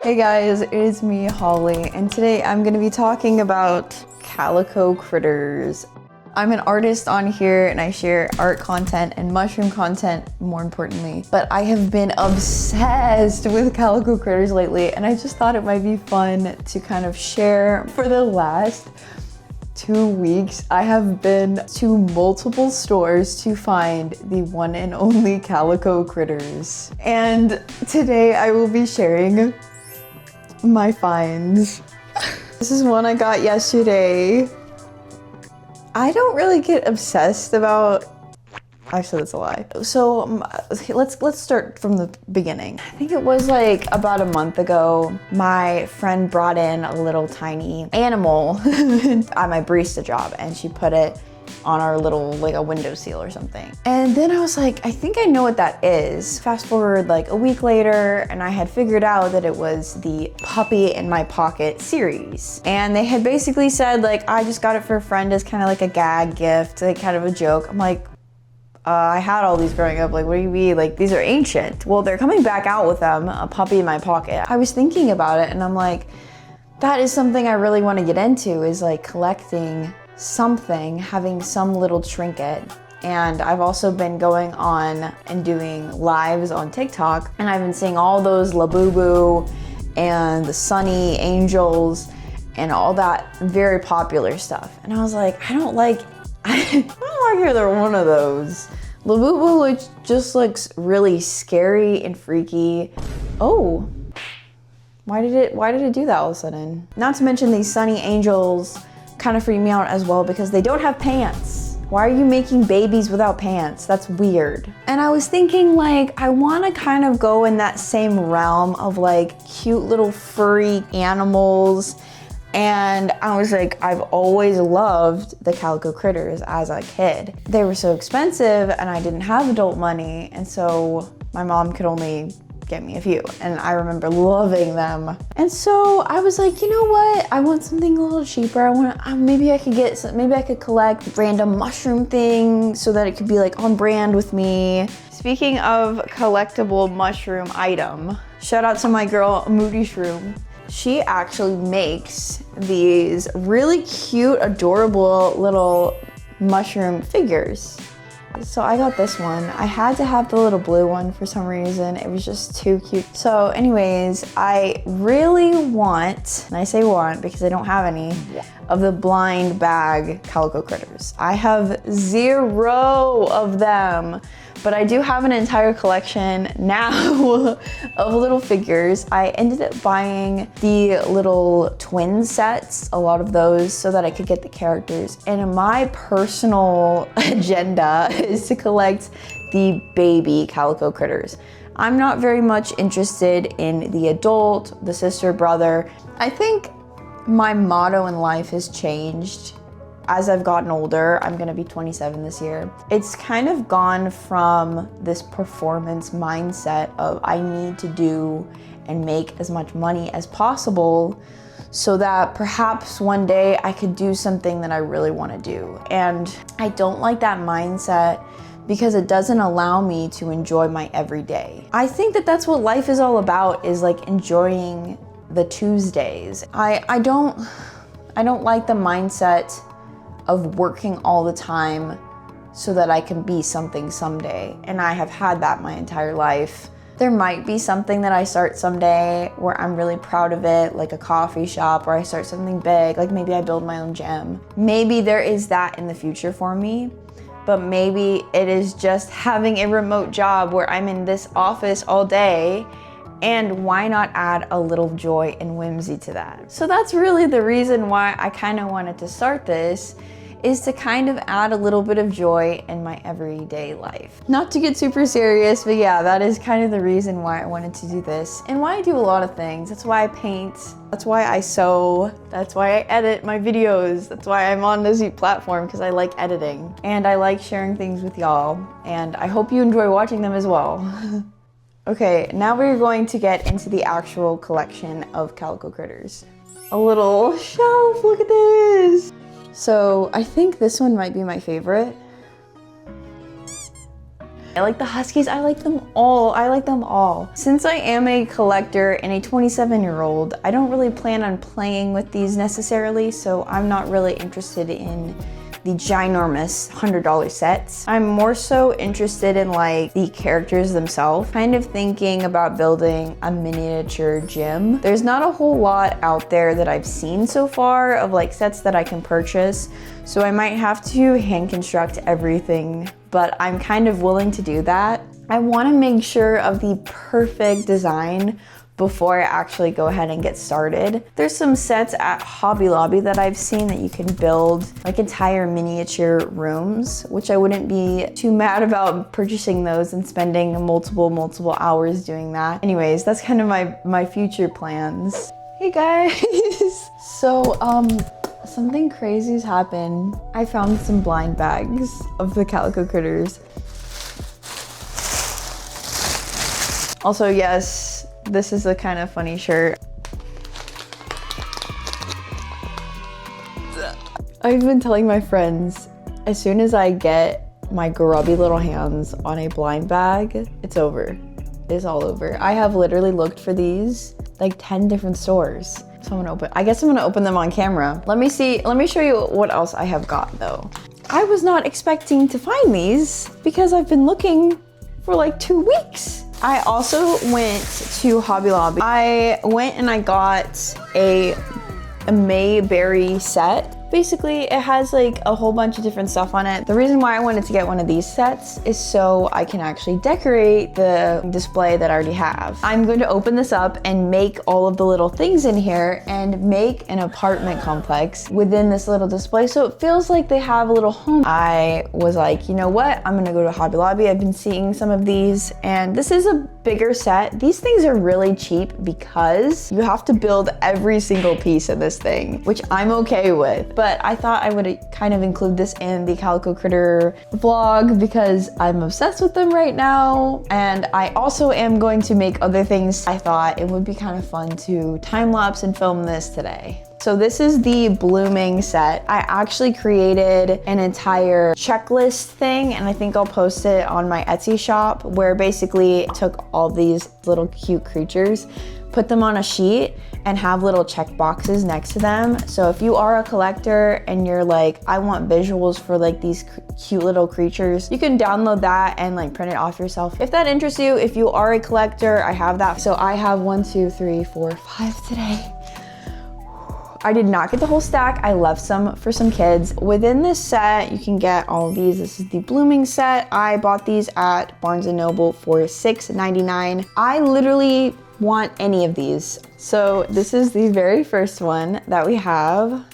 Hey guys, it is me, Holly, and today I'm going to be talking about Calico Critters. I'm an artist on here and I share art content and mushroom content, more importantly, but I have been obsessed with Calico Critters lately, and I just thought it might be fun to kind of share. For the last 2 weeks, I have been to multiple stores to find the one and only Calico Critters. And today I will be sharing my finds. This is one I got yesterday. I don't really get obsessed about, actually that's a lie. So let's start from the beginning. I think it was like about a month ago, my friend brought in a little tiny animal at my barista job, and she put it on our little, like a windowsill or something. And then I was like, I think I know what that is. Fast forward like a week later, and I had figured out that it was the Puppy in My Pocket series. And they had basically said like, I just got it for a friend as kind of like a gag gift, like kind of a joke. I'm like, I had all these growing up, like what do you mean? Like these are ancient. Well, they're coming back out with them, a Puppy in My Pocket. I was thinking about it and I'm like, that is something I really want to get into, is like collecting something, having some little trinket. And I've also been going on and doing lives on TikTok, and I've been seeing all those Labubu and the Sunny Angels and all that very popular stuff. And I was like, I don't like either one of those. Labubu just looks really scary and freaky. Oh, why did it do that all of a sudden? Not to mention these Sunny Angels kind of freak me out as well because they don't have pants. Why are you making babies without pants? That's weird. And I was thinking like, I want to kind of go in that same realm of like cute little furry animals. And I was like, I've always loved the Calico Critters as a kid. They were so expensive and I didn't have adult money. And so my mom could only get me a few, and I remember loving them. And so I was like, you know what? I want something a little cheaper. Maybe I could collect random mushroom things so that it could be like on brand with me. Speaking of collectible mushroom item, shout out to my girl Moody Shroom. She actually makes these really cute, adorable little mushroom figures. So I got this one. I had to have the little blue one for some reason. It was just too cute. So anyways, I really want, and I say want because I don't have any, of the blind bag Calico Critters. I have 0 of them, but I do have an entire collection now of little figures. I ended up buying the little twin sets, a lot of those, so that I could get the characters. And my personal agenda is to collect the baby Calico Critters. I'm not very much interested in the adult, the sister, brother. I think my motto in life has changed as I've gotten older. I'm gonna be 27 this year. It's kind of gone from this performance mindset of I need to do and make as much money as possible so that perhaps one day I could do something that I really wanna do. And I don't like that mindset because it doesn't allow me to enjoy my everyday. I think that that's what life is all about, is like enjoying the Tuesdays. I don't like the mindset of working all the time so that I can be something someday. And I have had that my entire life. There might be something that I start someday where I'm really proud of it, like a coffee shop, or I start something big, like maybe I build my own gym. Maybe there is that in the future for me, but maybe it is just having a remote job where I'm in this office all day. And why not add a little joy and whimsy to that? So that's really the reason why I kind of wanted to start this, is to kind of add a little bit of joy in my everyday life. Not to get super serious, but yeah, that is kind of the reason why I wanted to do this and why I do a lot of things. That's why I paint, that's why I sew, that's why I edit my videos, that's why I'm on this platform, because I like editing and I like sharing things with y'all, and I hope you enjoy watching them as well. Okay, now we're going to get into the actual collection of Calico Critters. A little shelf, look at this! So I think this one might be my favorite. I like the Huskies, I like them all. I like them all. Since I am a collector and a 27-year-old, I don't really plan on playing with these necessarily, so I'm not really interested in the ginormous $100 sets. I'm more so interested in like the characters themselves, kind of thinking about building a miniature gym. There's not a whole lot out there that I've seen so far of like sets that I can purchase, so I might have to hand construct everything, but I'm kind of willing to do that. I want to make sure of the perfect design before I actually go ahead and get started. There's some sets at Hobby Lobby that I've seen that you can build like entire miniature rooms, which I wouldn't be too mad about purchasing those and spending multiple hours doing that. Anyways, that's kind of my future plans. Hey guys! So, something crazy's happened. I found some blind bags of the Calico Critters. Also, yes, this is a kind of funny shirt. I've been telling my friends, as soon as I get my grubby little hands on a blind bag, it's over. It's all over. I have literally looked for these like 10 different stores. So I guess I'm gonna open them on camera. Let me show you what else I have got though. I was not expecting to find these because I've been looking for like 2 weeks. I also went to Hobby Lobby. I went and I got a Mayberry set. Basically, it has like a whole bunch of different stuff on it. The reason why I wanted to get one of these sets is so I can actually decorate the display that I already have. I'm going to open this up and make all of the little things in here and make an apartment complex within this little display so it feels like they have a little home. I was like, you know what? I'm gonna go to Hobby Lobby. I've been seeing some of these and this is a bigger set. These things are really cheap because you have to build every single piece of this thing, which I'm okay with. But I thought I would kind of include this in the Calico Critter vlog because I'm obsessed with them right now. And I also am going to make other things. I thought it would be kind of fun to time lapse and film this today. So this is the blooming set. I actually created an entire checklist thing and I think I'll post it on my Etsy shop where basically I took all these little cute creatures, put them on a sheet and have little check boxes next to them. So if you are a collector and you're like, I want visuals for like these cute little creatures, you can download that and like print it off yourself. If that interests you, if you are a collector, I have that. So I have 1, 2, 3, 4, 5 today. I did not get the whole stack. I left some for some kids. Within this set, you can get all of these. This is the blooming set. I bought these at Barnes & Noble for $6.99. I literally want any of these. So this is the very first one that we have.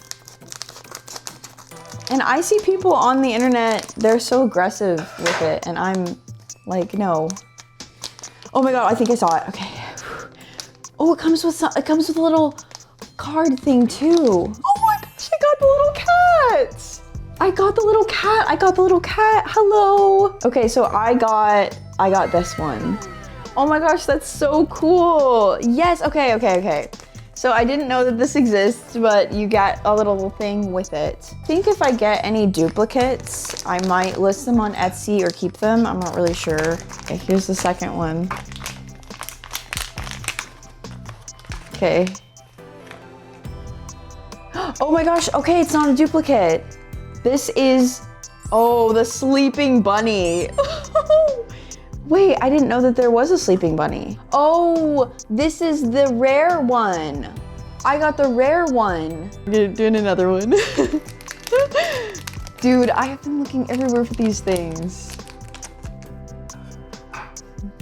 And I see people on the internet, they're so aggressive with it. And I'm like, no. Oh my God, I think I saw it. Okay. Oh, it comes with a little card thing too. Oh my gosh, I got the little cat. I got the little cat. I got the little cat. Hello. Okay, so I got this one. Oh my gosh, that's so cool. Yes, okay. So I didn't know that this exists, but you get a little thing with it. I think if I get any duplicates, I might list them on Etsy or keep them. I'm not really sure. Okay, here's the second one. Okay. Oh my gosh, okay, it's not a duplicate. This is, oh, the sleeping bunny. Wait, I didn't know that there was a sleeping bunny. Oh, this is the rare one. I got the rare one. Doing another one. Dude, I have been looking everywhere for these things.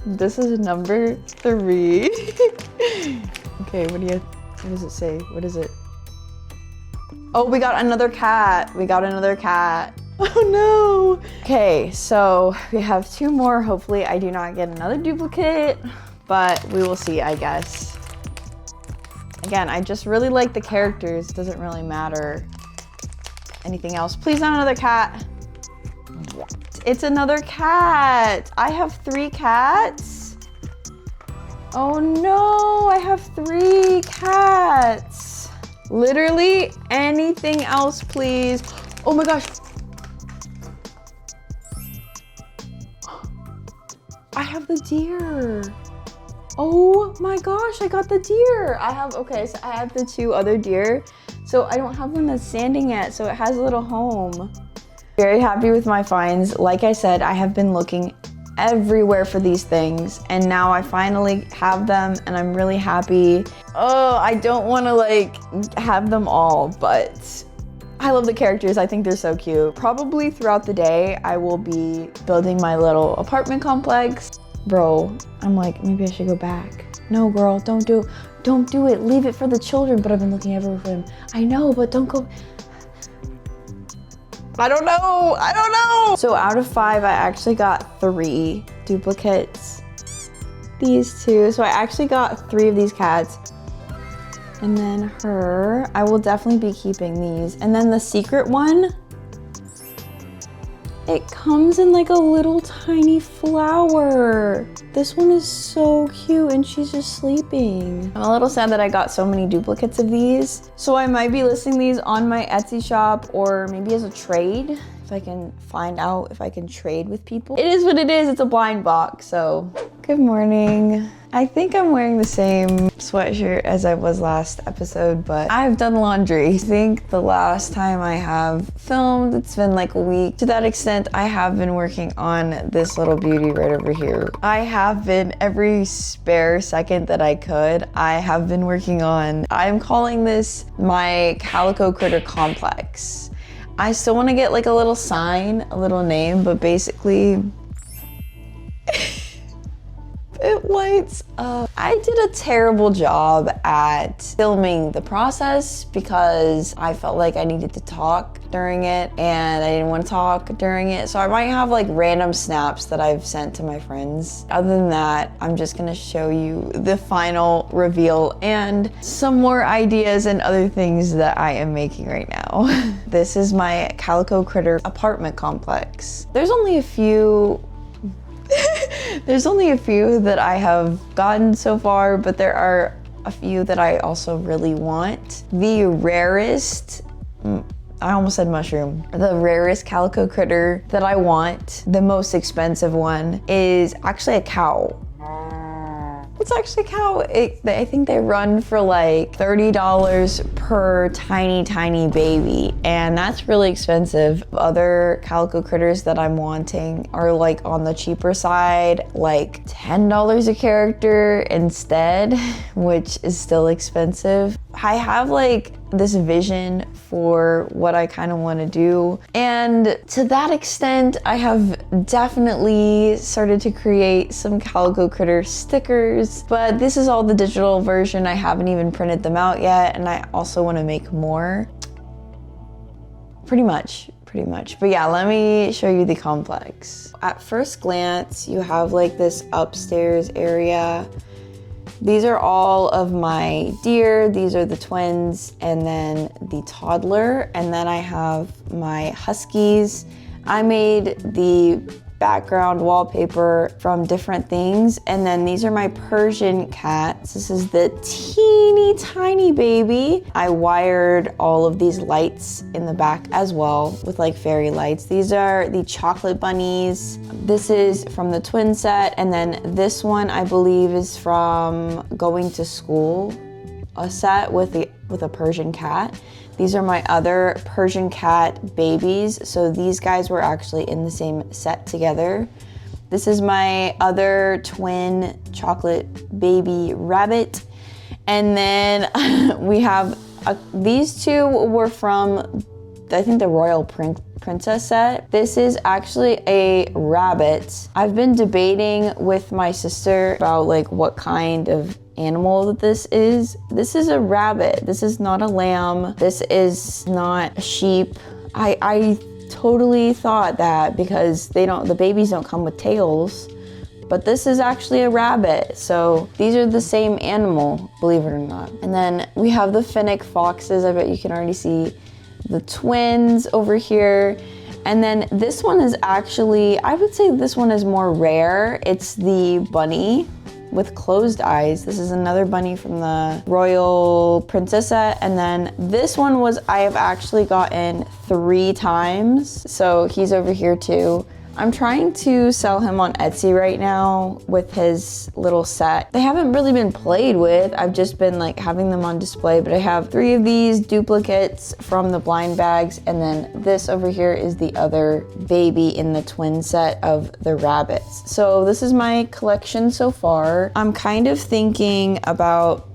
This is number 3. Okay, what does it say? What is it? Oh, we got another cat. We got another cat. Oh no. Okay, so we have 2 more. Hopefully I do not get another duplicate, but we will see, I guess. Again, I just really like the characters. It doesn't really matter anything else. Please not another cat. What? It's another cat. I have 3 cats. Oh no, I have 3 cats. Literally anything else, please. Oh my gosh. have the deer. Oh my gosh, I got the deer. Okay, so I have the 2 other deer. So I don't have one that's standing yet, so it has a little home. Very happy with my finds. Like I said, I have been looking everywhere for these things, and now I finally have them, and I'm really happy. Oh, I don't want to like have them all, but I love the characters. I think they're so cute. Probably throughout the day, I will be building my little apartment complex. Bro, I'm like, maybe I should go back. No, girl, don't do it. Leave it for the children. But I've been looking everywhere for them. I know, but don't go. I don't know. So out of 5, I actually got 3 duplicates. These 2. So I actually got 3 of these cats. And then her, I will definitely be keeping these. And then the secret one, it comes in like a little tiny flower. This one is so cute and she's just sleeping. I'm a little sad that I got so many duplicates of these. So I might be listing these on my Etsy shop or maybe as a trade. If I can find out if I can trade with people. It is what it is, it's a blind box, so. Good morning. I think I'm wearing the same sweatshirt as I was last episode, but I've done laundry. I think the last time I have filmed, it's been like a week. To that extent, I have been working on this little beauty right over here. I have been every spare second that I could. I have been working on, I'm calling this my Calico Critter Complex. I still want to get like a little sign, a little name, but basically, it lights up. I did a terrible job at filming the process because I felt like I needed to talk during it and I didn't want to talk during it. So I might have like random snaps that I've sent to my friends. Other than that, I'm just gonna show you the final reveal and some more ideas and other things that I am making right now. This is my Calico Critter Apartment Complex. There's only a few that I have gotten so far, but there are a few that I also really want. The rarest, I almost said mushroom. The rarest Calico Critter that I want, the most expensive one, is actually a cow. It's actually a cow. I think they run for like $30 per tiny baby, and that's really expensive. Other Calico Critters that I'm wanting are like on the cheaper side, like $10 a character instead, which is still expensive. I have like this vision for what I kind of want to do, and to that extent I have definitely started to create some Calico Critter stickers, but this is all the digital version. I haven't even printed them out yet, and I also want to make more. Pretty much. But yeah, let me show you the complex. At first glance, you have like this upstairs area. These are all of my deer. These are the twins, and then the toddler, and then I have my huskies. I made the background wallpaper from different things, and then these are my Persian cats. This is the teeny tiny baby. I wired all of these lights in the back as well with like fairy lights. These are the chocolate bunnies. This is from the twin set, and then this one I believe is from Going to School, a set with a Persian cat. These are my other Persian cat babies. So these guys were actually in the same set together. This is my other twin chocolate baby rabbit. And then we have, these 2 were from, I think, the Royal Princess set. This is actually a rabbit. I've been debating with my sister about like what kind of animal that this is. This is a rabbit. This is not a lamb. This is not a sheep. I totally thought that because the babies don't come with tails, but this is actually a rabbit. So these are the same animal, believe it or not. And then we have the Finnick foxes. I bet you can already see the twins over here. And then this one is actually, I would say this one is more rare. It's the bunny with closed eyes. This is another bunny from the Royal Princess set. And then this one I have actually gotten 3 times. So he's over here too. I'm trying to sell him on Etsy right now with his little set. They haven't really been played with. I've just been like having them on display, but I have 3 of these duplicates from the blind bags, and then this over here is the other baby in the twin set of the rabbits. So this is my collection so far. I'm kind of thinking about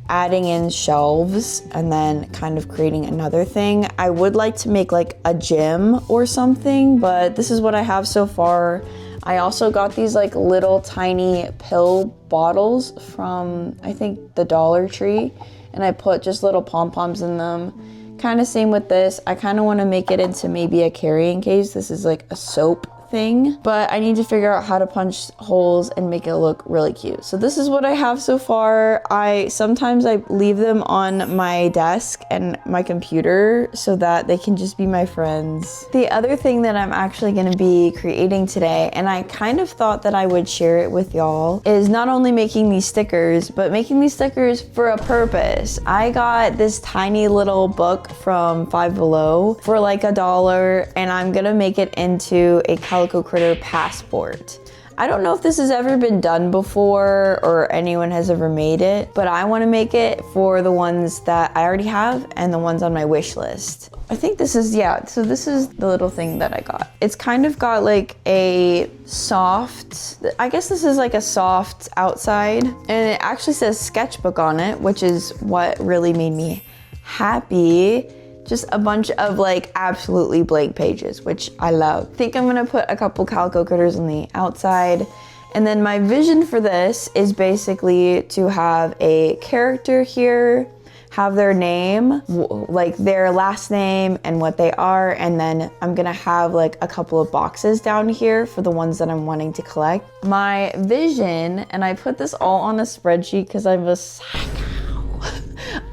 adding in shelves and then kind of creating another thing. I would like to make like a gym or something, but this is what I have so far. I also got these like little tiny pill bottles from, I think, the Dollar Tree, and I put just little pom-poms in them. Kind of same with this. I kind of want to make it into maybe a carrying case. This is like a soap thing, but I need to figure out how to punch holes and make it look really cute. So this is what I have so far. Sometimes I leave them on my desk and my computer so that they can just be my friends. The other thing that I'm actually going to be creating today, and I kind of thought that I would share it with y'all, is not only making these stickers, but making these stickers for a purpose. I got this tiny little book from Five Below for like $1, and I'm gonna make it into a Calico Critter Passport. I don't know if this has ever been done before or anyone has ever made it, but I want to make it for the ones that I already have and the ones on my wish list. I think this is, yeah, so this is the little thing that I got. It's kind of got like a soft, I guess this is like a soft outside, and it actually says sketchbook on it, which is what really made me happy. Just a bunch of like absolutely blank pages, which I love. I think I'm gonna put a couple Calico Critters on the outside. And then my vision for this is basically to have a character here, have their name, like their last name and what they are. And then I'm gonna have like a couple of boxes down here for the ones that I'm wanting to collect. My vision, and I put this all on a spreadsheet because I'm a psycho.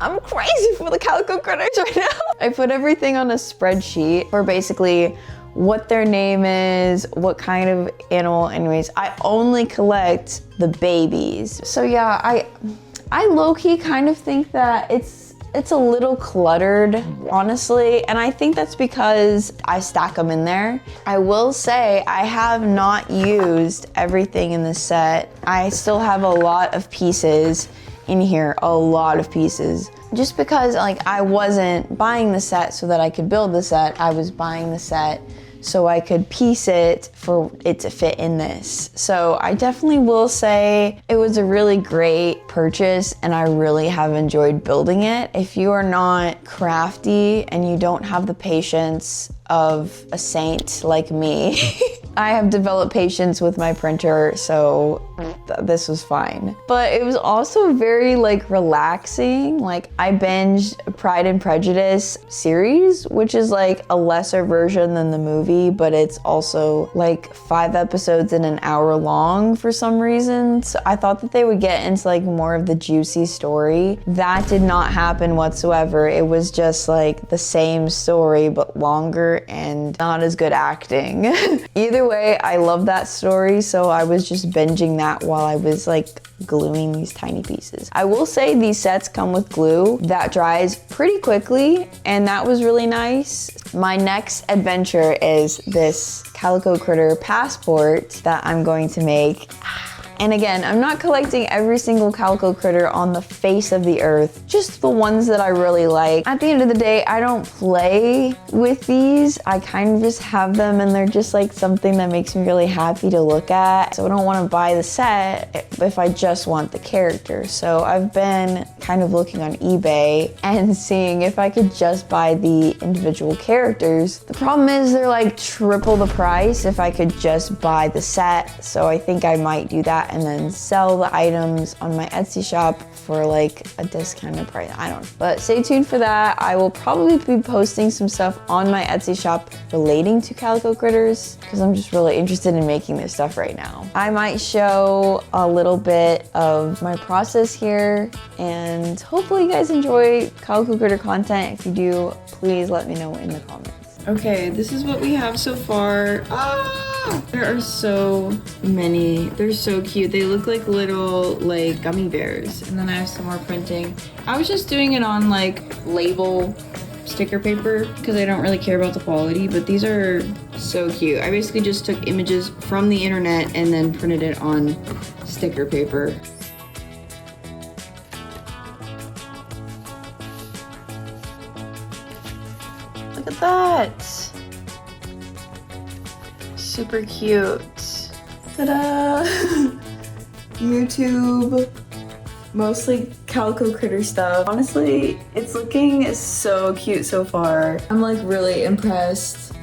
I'm crazy for the Calico Critters right now. I put everything on a spreadsheet for basically what their name is, what kind of animal. Anyways, I only collect the babies. So yeah, I low-key kind of think that it's a little cluttered, honestly, and I think that's because I stack them in there. I will say I have not used everything in this set. I still have a lot of pieces in here, a lot of pieces. Just because like I wasn't buying the set so that I could build the set, I was buying the set so I could piece it for it to fit in this. So I definitely will say it was a really great purchase and I really have enjoyed building it. If you are not crafty and you don't have the patience of a saint like me, I have developed patience with my printer, so this was fine. But it was also very like relaxing. Like I binged Pride and Prejudice series, which is like a lesser version than the movie, but it's also like 5 episodes in an hour long for some reason. So I thought that they would get into like more of the juicy story. That did not happen whatsoever. It was just like the same story, but longer and not as good acting. Either way, I love that story, so I was just binging that while I was like gluing these tiny pieces. I will say these sets come with glue that dries pretty quickly, and that was really nice. My next adventure is this Calico Critter Passport that I'm going to make. And again, I'm not collecting every single Calico Critter on the face of the earth, just the ones that I really like. At the end of the day, I don't play with these. I kind of just have them and they're just like something that makes me really happy to look at. So I don't want to buy the set if I just want the character. So I've been kind of looking on eBay and seeing if I could just buy the individual characters. The problem is they're like triple the price if I could just buy the set. So I think I might do that and then sell the items on my Etsy shop for like a discounted price. I don't know. But stay tuned for that. I will probably be posting some stuff on my Etsy shop relating to Calico Critters because I'm just really interested in making this stuff right now. I might show a little bit of my process here, and hopefully you guys enjoy Calico Critter content. If you do, please let me know in the comments. Okay, this is what we have so far. There are so many. They're so cute. They look like little like gummy bears. And then I have some more printing. I was just doing it on like label sticker paper because I don't really care about the quality, but these are so cute. I basically just took images from the internet and then printed it on sticker paper. Look at that! Super cute. Ta-da! YouTube. Mostly Calico Critter stuff. Honestly, it's looking so cute so far. I'm like really impressed.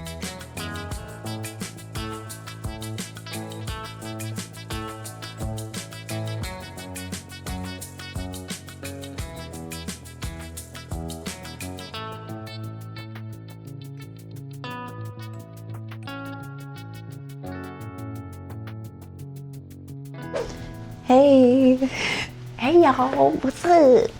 Hey! Hey y'all, what's up?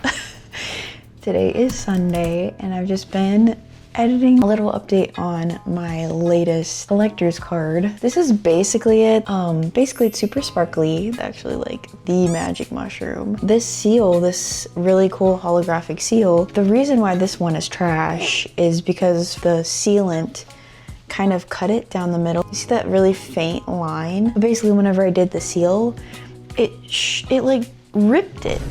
Today is Sunday and I've just been editing a little update on my latest collector's card. This is basically it. Basically it's super sparkly. It's actually like the magic mushroom. This seal, this really cool holographic seal, the reason why this one is trash is because the sealant kind of cut it down the middle. You see that really faint line? Basically whenever I did the seal, it like ripped it.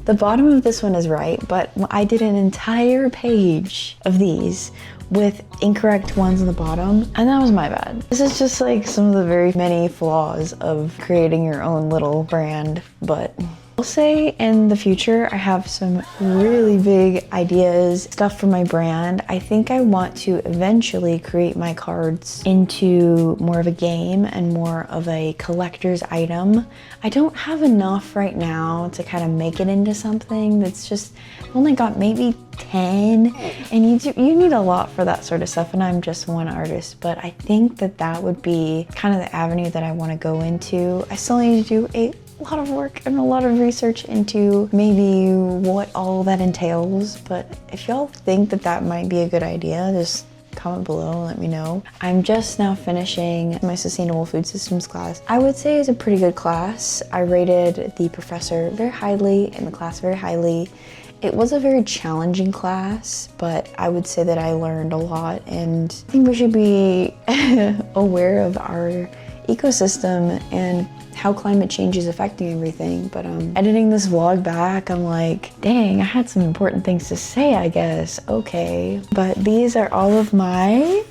The bottom of this one is right, but I did an entire page of these with incorrect ones on the bottom, and that was my bad. This is just like some of the very many flaws of creating your own little brand, but I'll say in the future I have some really big ideas, stuff for my brand. I think I want to eventually create my cards into more of a game and more of a collector's item. I don't have enough right now to kind of make it into something that's just, I've only got maybe 10, and you need a lot for that sort of stuff, and I'm just one artist, but I think that that would be kind of the avenue that I want to go into. I still need to do a lot of work and a lot of research into maybe what all that entails, but if y'all think that that might be a good idea, just comment below and let me know. I'm just now finishing my sustainable food systems class. I would say it's a pretty good class. I rated the professor very highly and the class very highly. It was a very challenging class, but I would say that I learned a lot, and I think we should be aware of our ecosystem and how climate change is affecting everything. But editing this vlog back, I'm like, dang, I had some important things to say, I guess. Okay, but these are all of my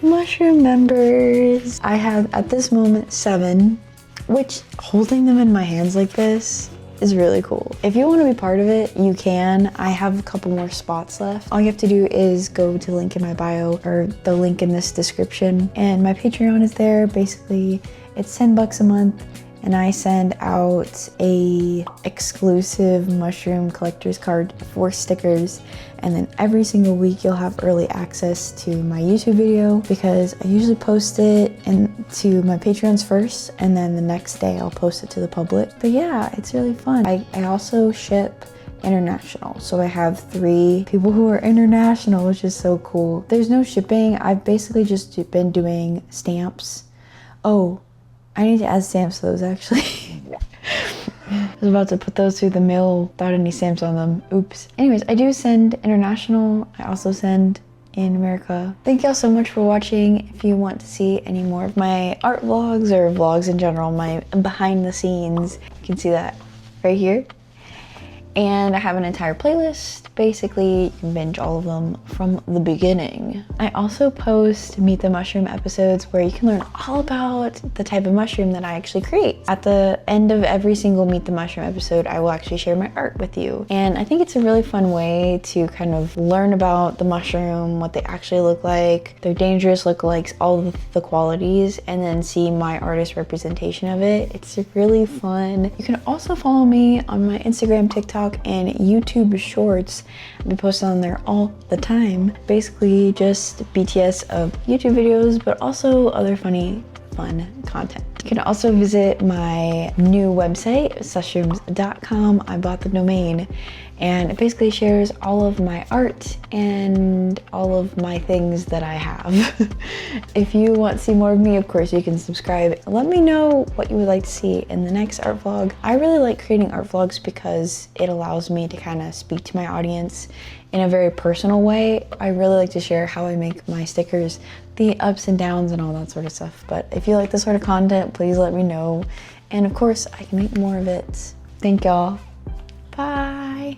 mushroom members. I have at this moment 7, which holding them in my hands like this is really cool. If you want to be part of it, you can. I have a couple more spots left. All you have to do is go to the link in my bio or the link in this description, and my Patreon is there. Basically, it's $10 a month, and I send out a exclusive mushroom collector's card for stickers, and then every single week you'll have early access to my YouTube video, because I usually post it to my Patreons first, and then the next day I'll post it to the public. But yeah, it's really fun. I also ship international, so I have 3 people who are international, which is so cool. There's no shipping. I've basically just been doing stamps. Oh, I need to add stamps to those actually. I was about to put those through the mail without any stamps on them. Oops. Anyways, I do send international. I also send in America. Thank y'all so much for watching. If you want to see any more of my art vlogs or vlogs in general, my behind the scenes, you can see that right here. And I have an entire playlist. Basically, you can binge all of them from the beginning. I also post Meet the Mushroom episodes where you can learn all about the type of mushroom that I actually create. At the end of every single Meet the Mushroom episode, I will actually share my art with you. And I think it's a really fun way to kind of learn about the mushroom, what they actually look like, their dangerous lookalikes, all of the qualities, and then see my artist representation of it. It's really fun. You can also follow me on my Instagram, TikTok, and YouTube Shorts. I'll be posting on there all the time. Basically just BTS of YouTube videos, but also other funny, fun content. You can also visit my new website, sushrooms.com. I bought the domain, and it basically shares all of my art and all of my things that I have. If you want to see more of me, of course, you can subscribe. Let me know what you would like to see in the next art vlog. I really like creating art vlogs because it allows me to kind of speak to my audience in a very personal way. I really like to share how I make my stickers, the ups and downs and all that sort of stuff. But if you like this sort of content, please let me know. And of course, I can make more of it. Thank y'all. Bye.